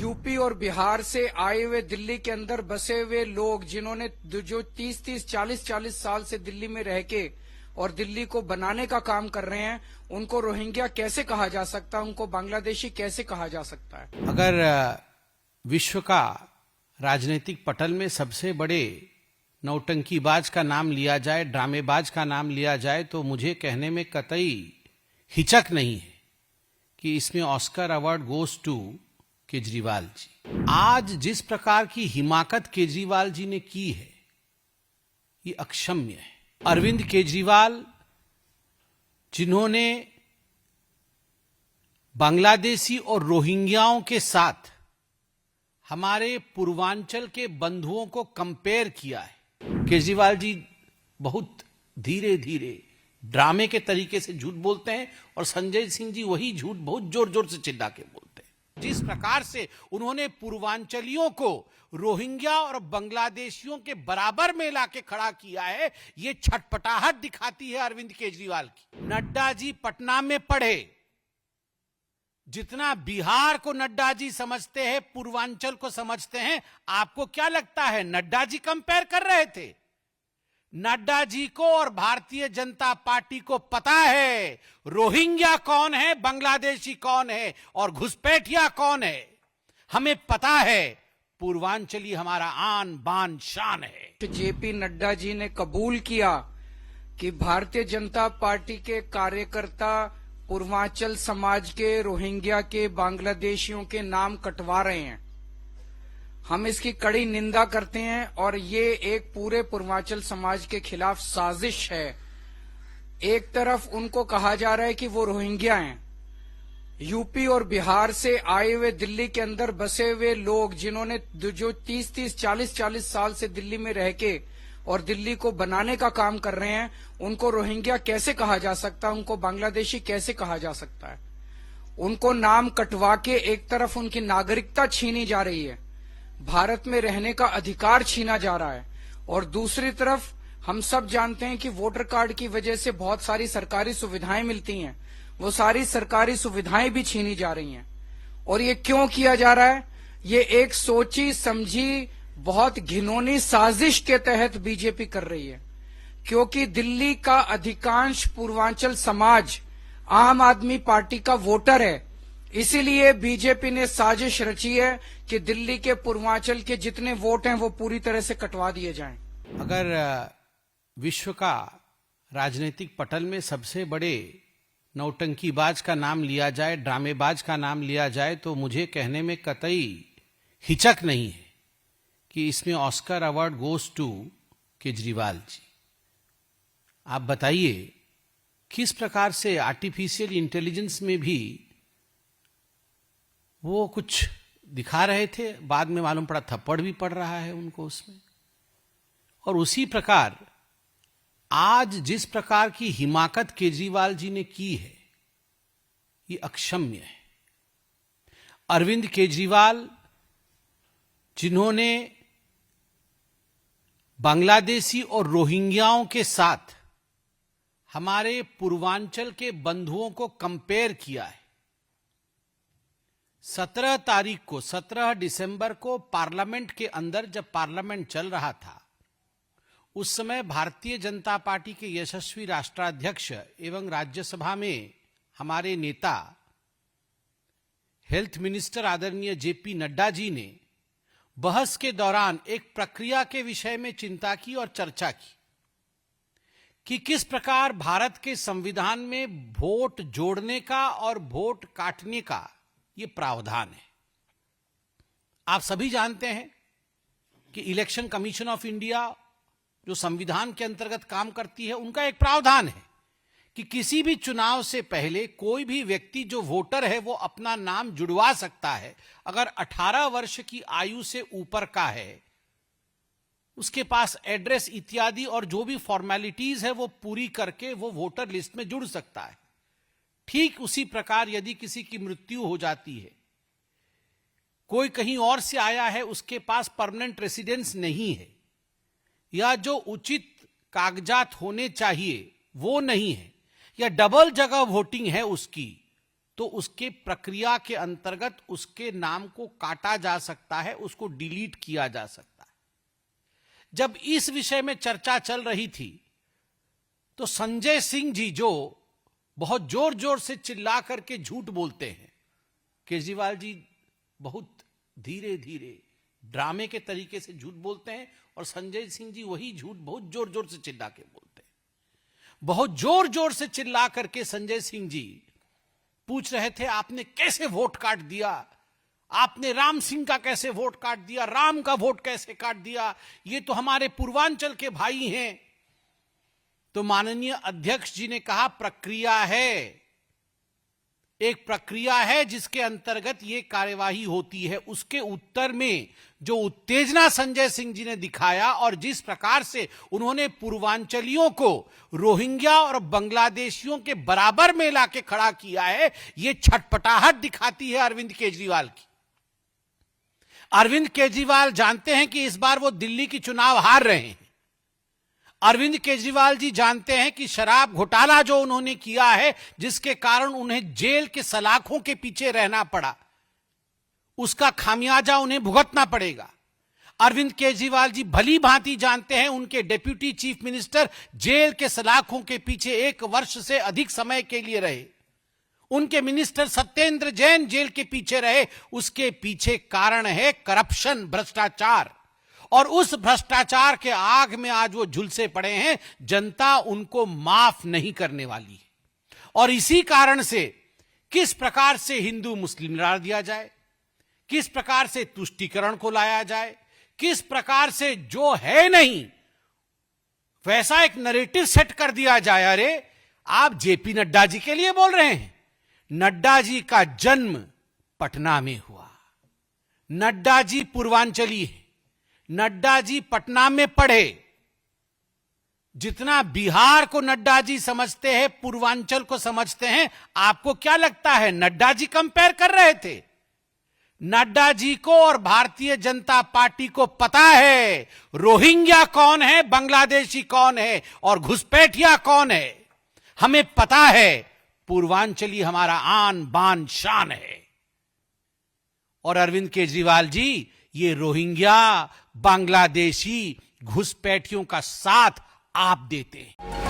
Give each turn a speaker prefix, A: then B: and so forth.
A: UP और बिहार से आए हुए दिल्ली के अंदर बसे हुए लोग जिन्होंने जो 30-30, 40-40 साल से दिल्ली में रह के और दिल्ली को बनाने का काम कर रहे हैं, उनको रोहिंग्या कैसे कहा जा सकता है, उनको बांग्लादेशी कैसे कहा जा सकता है?
B: अगर विश्व का राजनीतिक पटल में सबसे बड़े नौटंकीबाज का नाम लिया जाए, ड्रामेबाज का नाम लिया जाए, तो मुझे कहने में कतई हिचक नहीं है कि इसमें Oscar award goes to Kejriwal ji. आज जिस प्रकार की हिमाकत केजरीवाल जी ने की है, ये अक्षम्य है। अरविंद केजरीवाल, जिन्होंने बांग्लादेशी और रोहिंग्याओं के साथ हमारे पूर्वांचल के बंधुओं को कंपेयर किया है। केजरीवाल जी बहुत धीरे धीरे ड्रामे के तरीके से झूठ बोलते हैं और संजय सिंह जी वही झूठ बहुत जोर जोर से चिल्ला के बोलते हैं। जिस प्रकार से उन्होंने पूर्वांचलियों को रोहिंग्या और बांग्लादेशियों के बराबर में लाके खड़ा किया है, ये छटपटाहट दिखाती है अरविंद केजरीवाल की। नड्डा जी पटना में पढ़े, जितना बिहार को नड्डा जी समझते हैं, पूर्वांचल को समझते हैं। आपको क्या लगता है नड्डा जी कंपेयर कर रहे थे? नड्डा जी को और भारतीय जनता पार्टी को पता है रोहिंग्या कौन है, बांग्लादेशी कौन है और घुसपैठिया कौन है। हमें पता है पूर्वांचली हमारा आन बान शान है।
A: जेपी नड्डा जी ने कबूल किया कि भारतीय जनता पार्टी के कार्यकर्ता पूर्वांचल समाज के, रोहिंग्या के, बांग्लादेशियों के नाम कटवा रहे हैं। हम इसकी कड़ी निंदा करते हैं और ये एक पूरे पूर्वांचल समाज के खिलाफ साजिश है। एक तरफ उनको कहा जा रहा है कि वो रोहिंग्या हैं। यूपी और बिहार से आए हुए दिल्ली के अंदर बसे हुए लोग जिन्होंने जो 30-30, 40-40 साल से दिल्ली में रह के और दिल्ली को बनाने का काम कर रहे हैं, उनको रोहिंग्या कैसे कहा जा सकता है, उनको बांग्लादेशी कैसे कहा जा सकता है? उनको नाम कटवा के एक तरफ उनकी नागरिकता छीनी जा रही है, भारत में रहने का अधिकार छीना जा रहा है, और दूसरी तरफ हम सब जानते हैं कि वोटर कार्ड की वजह से बहुत सारी सरकारी सुविधाएं मिलती हैं, वो सारी सरकारी सुविधाएं भी छीनी जा रही हैं। और ये क्यों किया जा रहा है? ये एक सोची समझी बहुत घिनौनी साजिश के तहत बीजेपी कर रही है, क्योंकि दिल्ली का अधिकांश पूर्वांचल समाज आम आदमी पार्टी का वोटर है। इसीलिए बीजेपी ने साजिश रची है कि दिल्ली के पूर्वांचल के जितने वोट हैं वो पूरी तरह से कटवा दिए जाएं।
B: अगर विश्व का राजनीतिक पटल में सबसे बड़े नौटंकीबाज का नाम लिया जाए, ड्रामेबाज का नाम लिया जाए, तो मुझे कहने में कतई हिचक नहीं है कि इसमें Oscar award goes to Kejriwal ji. आप बताइए किस प्रकार से आर्टिफिशियल इंटेलिजेंस में भी वो कुछ दिखा रहे थे, बाद में मालूम पड़ा थप्पड़ भी पड़ रहा है उनको उसमें। और उसी प्रकार आज जिस प्रकार की हिमाकत केजरीवाल जी ने की है, ये अक्षम्य है। अरविंद केजरीवाल, जिन्होंने बांग्लादेशी और रोहिंग्याओं के साथ हमारे पूर्वांचल के बंधुओं को कंपेयर किया है। 17 दिसंबर को पार्लियामेंट के अंदर, जब पार्लियामेंट चल रहा था, उस समय भारतीय जनता पार्टी के यशस्वी राष्ट्राध्यक्ष एवं राज्यसभा में हमारे नेता हेल्थ मिनिस्टर आदरणीय जेपी नड्डा जी ने बहस के दौरान एक प्रक्रिया के विषय में चिंता की और चर्चा की कि किस प्रकार भारत के संविधान में वोट जोड़ने का और वोट काटने का ये प्रावधान है। आप सभी जानते हैं कि इलेक्शन कमीशन ऑफ इंडिया जो संविधान के अंतर्गत काम करती है, उनका एक प्रावधान है कि किसी भी चुनाव से पहले कोई भी व्यक्ति जो वोटर है वो अपना नाम जुड़वा सकता है। अगर 18 वर्ष की आयु से ऊपर का है, उसके पास एड्रेस इत्यादि और जो भी फॉर्मेलिटीज है वो पूरी करके वो वोटर लिस्ट में जुड़ सकता है। ठीक उसी प्रकार यदि किसी की मृत्यु हो जाती है, कोई कहीं और से आया है, उसके पास परमानेंट रेसिडेंस नहीं है, या जो उचित कागजात होने चाहिए वो नहीं है, या डबल जगह वोटिंग है उसकी, तो उसके प्रक्रिया के अंतर्गत उसके नाम को काटा जा सकता है, उसको डिलीट किया जा सकता है। जब इस विषय में चर्चा चल रही थी तो संजय सिंह जी, जो बहुत जोर जोर से चिल्ला करके झूठ बोलते हैं, केजरीवाल जी बहुत धीरे धीरे ड्रामे के तरीके से झूठ बोलते हैं और संजय सिंह जी वही झूठ बहुत जोर जोर से चिल्ला के बोलते हैं। बहुत जोर जोर से चिल्ला करके संजय सिंह जी पूछ रहे थे, आपने कैसे वोट काट दिया, आपने राम सिंह का कैसे वोट काट दिया, राम का वोट कैसे काट दिया, ये तो हमारे पूर्वांचल के भाई हैं। तो माननीय अध्यक्ष जी ने कहा, प्रक्रिया है, एक प्रक्रिया है जिसके अंतर्गत ये कार्यवाही होती है। उसके उत्तर में जो उत्तेजना संजय सिंह जी ने दिखाया और जिस प्रकार से उन्होंने पूर्वांचलियों को रोहिंग्या और बांग्लादेशियों के बराबर में लाके खड़ा किया है, ये छटपटाहट दिखाती है अरविंद केजरीवाल की। अरविंद केजरीवाल जानते हैं कि इस बार वो दिल्ली की चुनाव हार रहे हैं। अरविंद केजरीवाल जी जानते हैं कि शराब घोटाला जो उन्होंने किया है, जिसके कारण उन्हें जेल के सलाखों के पीछे रहना पड़ा, उसका खामियाजा उन्हें भुगतना पड़ेगा। अरविंद केजरीवाल जी भली भांति जानते हैं, उनके डिप्यूटी चीफ मिनिस्टर जेल के सलाखों के पीछे 1 वर्ष से अधिक समय के लिए रहे, उनके मिनिस्टर सत्येंद्र जैन जेल के पीछे रहे। उसके पीछे कारण है करप्शन, भ्रष्टाचार, और उस भ्रष्टाचार के आग में आज वो झुलसे पड़े हैं। जनता उनको माफ नहीं करने वाली है। और इसी कारण से किस प्रकार से हिंदू मुस्लिम लड़ा दिया जाए, किस प्रकार से तुष्टीकरण को लाया जाए, किस प्रकार से जो है नहीं वैसा एक नैरेटिव सेट कर दिया जाए। अरे आप जेपी नड्डा जी के लिए बोल रहे हैं? नड्डा जी का जन्म पटना में हुआ, नड्डा जी पूर्वांचली है, नड्डा जी पटना में पढ़े। जितना बिहार को नड्डा जी समझते हैं, पूर्वांचल को समझते हैं। आपको क्या लगता है नड्डा जी कंपेयर कर रहे थे? नड्डा जी को और भारतीय जनता पार्टी को पता है रोहिंग्या कौन है, बांग्लादेशी कौन है और घुसपैठिया कौन है। हमें पता है पूर्वांचली हमारा आन बान शान है। और अरविंद केजरीवाल जी ये रोहिंग्या, बांग्लादेशी, घुसपैठियों का साथ आप देते हैं।